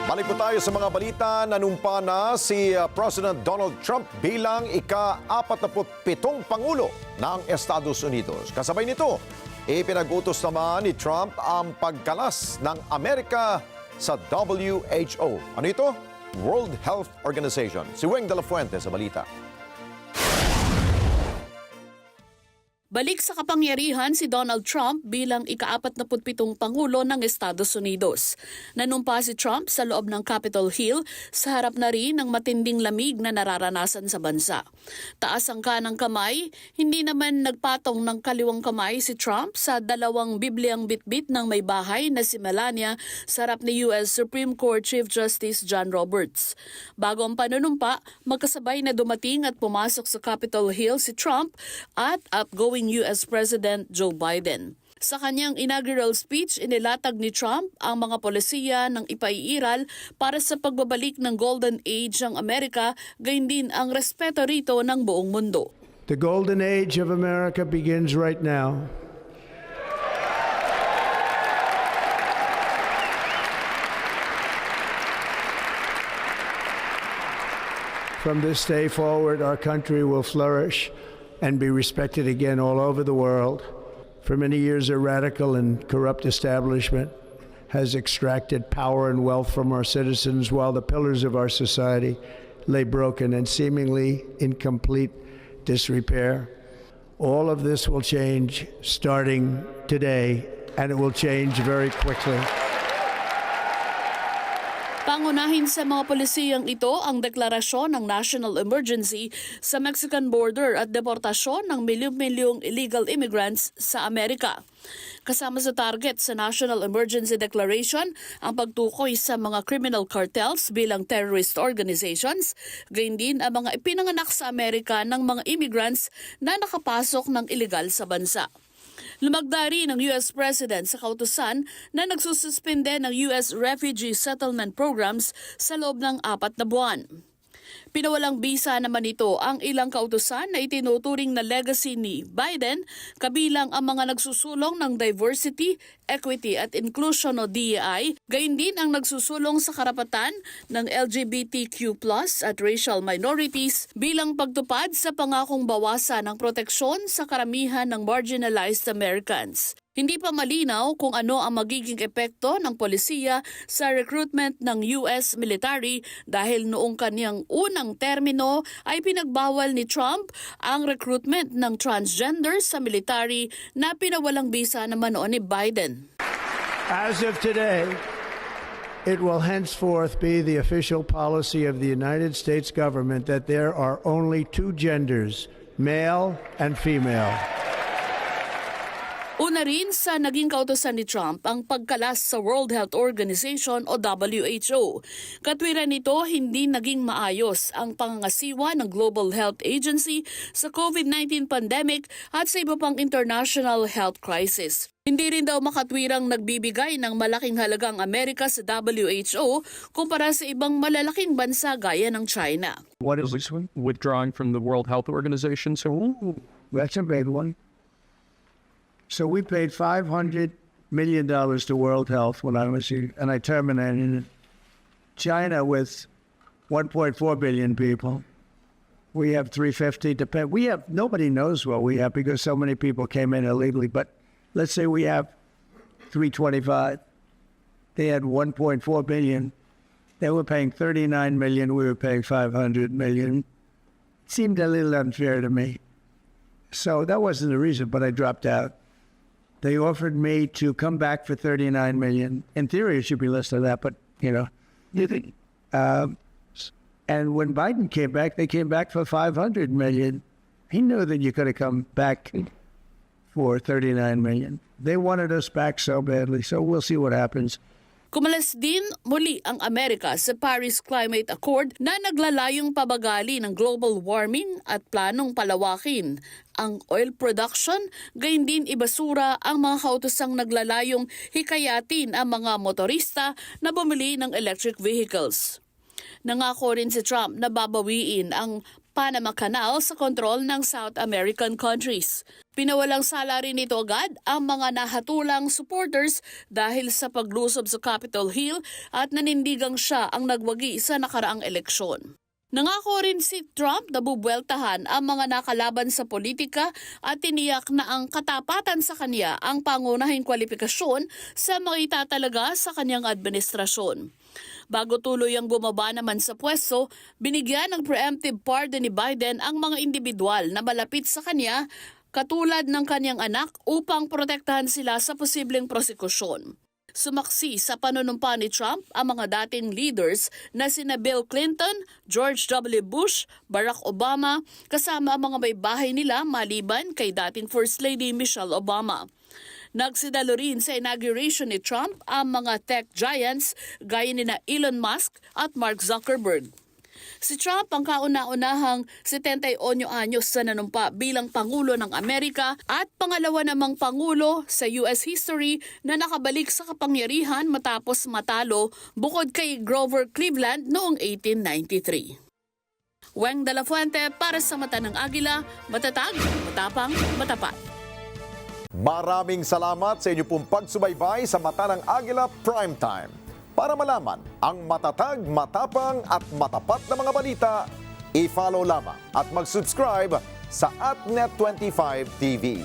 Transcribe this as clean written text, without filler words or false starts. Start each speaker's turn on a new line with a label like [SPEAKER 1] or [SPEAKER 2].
[SPEAKER 1] Balik po tayo sa mga balita. Nanumpa na si President Donald Trump bilang ika-47 Pangulo ng Estados Unidos. Kasabay nito, ipinag-utos naman ni Trump ang pagkalas ng Amerika sa WHO. Ano ito? World Health Organization. Si Weng de la Fuente sa balita.
[SPEAKER 2] Balik sa kapangyarihan si Donald Trump bilang ika-47 Pangulo ng Estados Unidos. Nanumpa si Trump sa loob ng Capitol Hill sa harap na rin ng matinding lamig na nararanasan sa bansa. Taas ang kanang kamay, hindi naman nagpatong ng kaliwang kamay si Trump sa dalawang Bibliang bitbit ng may bahay na si Melania sa harap ni U.S. Supreme Court Chief Justice John Roberts. Bago ang panunumpa, magkasabay na dumating at pumasok sa Capitol Hill si Trump at outgoing U.S. President Joe Biden. Sa kanyang inaugural speech, inilatag ni Trump ang mga polisiya ng ipaiiral para sa pagbabalik ng Golden Age ng Amerika, gayon din ang respeto rito ng buong mundo.
[SPEAKER 3] The Golden Age of America begins right now. From this day forward, our country will flourish and be respected again all over the world. For many years, a radical and corrupt establishment has extracted power and wealth from our citizens while the pillars of our society lay broken and seemingly in complete disrepair. All of this will change starting today, and it will change very quickly.
[SPEAKER 2] Pangunahin sa mga polisiyang ito ang deklarasyon ng national emergency sa Mexican border at deportasyon ng milyong-milyong illegal immigrants sa Amerika. Kasama sa target sa National Emergency Declaration ang pagtukoy sa mga criminal cartels bilang terrorist organizations, gayon din ang mga ipinanganak sa Amerika ng mga immigrants na nakapasok ng iligal sa bansa. Lumagda rin ng U.S. President sa kautusan na nagsususpende ng U.S. refugee settlement programs sa loob ng 4 na buwan. Pinawalang bisa naman ito ang ilang kautusan na itinuturing na legacy ni Biden, kabilang ang mga nagsusulong ng diversity, equity at inclusion o DEI, gayon din ang nagsusulong sa karapatan ng LGBTQ+ at racial minorities bilang pagtupad sa pangakong bawasan ng proteksyon sa karamihan ng marginalized Americans. Hindi pa malinaw kung ano ang magiging epekto ng polisiya sa recruitment ng US military dahil noong kanyang unang termino ay pinagbawal ni Trump ang recruitment ng transgender sa military na pinawalang bisa naman noon ni Biden.
[SPEAKER 3] As of today, it will henceforth be the official policy of the United States government that there are only 2 genders, male and female.
[SPEAKER 2] Una rin sa naging kautusan ni Trump ang pagkalas sa World Health Organization o WHO. Katwiran nito, hindi naging maayos ang pangangasiwa ng Global Health Agency sa COVID-19 pandemic at sa iba pang international health crisis. Hindi rin daw makatwirang nagbibigay ng malaking halagang Amerika sa WHO kumpara sa ibang malalaking bansa gaya ng China.
[SPEAKER 4] What is withdrawing from the World Health Organization?
[SPEAKER 3] That's a big one. So we paid $500 million to World Health when I was here, and I terminated it. China with 1.4 billion people. We have 350 to pay. We have, nobody knows what we have because so many people came in illegally, but let's say we have 325. They had 1.4 billion. They were paying 39 million. We were paying 500 million. It seemed a little unfair to me. So that wasn't the reason, but I dropped out. They offered me to come back for 39 million. In theory, it should be less than that, but, you know. And when Biden came back, they came back for 500 million. He knew that you could have come back for 39 million. They wanted us back so badly, so we'll see what happens.
[SPEAKER 2] Kumalas din muli ang Amerika sa Paris Climate Accord na naglalayong pabagali ng global warming at planong palawakin ang oil production, gayon din ibasura ang mga kautosang naglalayong hikayatin ang mga motorista na bumili ng electric vehicles. Nangako rin si Trump na babawiin ang Panama Canal sa kontrol ng South American countries. Pinawalang sala rin nito agad ang mga nahatulang supporters dahil sa paglusob sa Capitol Hill at nanindigang siya ang nagwagi sa nakaraang eleksyon. Nangako rin si Trump na bubueltahan ang mga nakalaban sa politika at tiniyak na ang katapatan sa kanya ang pangunahing kwalifikasyon sa maitatalaga sa kanyang administrasyon. Bago tuloy ang bumaba naman sa pwesto, binigyan ng preemptive pardon ni Biden ang mga individual na malapit sa kanya katulad ng kanyang anak upang protektahan sila sa posibleng prosekusyon. Sumaksi sa panunumpa ni Trump ang mga dating leaders na sina Bill Clinton, George W. Bush, Barack Obama, kasama ang mga may bahay nila maliban kay dating First Lady Michelle Obama. Nagsidalo rin sa inauguration ni Trump ang mga tech giants gaya ni Elon Musk at Mark Zuckerberg. Si Trump ang kauna-unahang 71 anyos sa nanumpa bilang Pangulo ng Amerika at pangalawa namang Pangulo sa US history na nakabalik sa kapangyarihan matapos matalo bukod kay Grover Cleveland noong 1893. Weng de la Fuente para sa Mata ng Agila, matatag, matapang, matapat.
[SPEAKER 1] Maraming salamat sa inyo pong pagsubaybay sa Mata ng Agila Primetime. Para malaman ang matatag, matapang at matapat na mga balita, i-follow lamang at mag-subscribe sa @net25tv.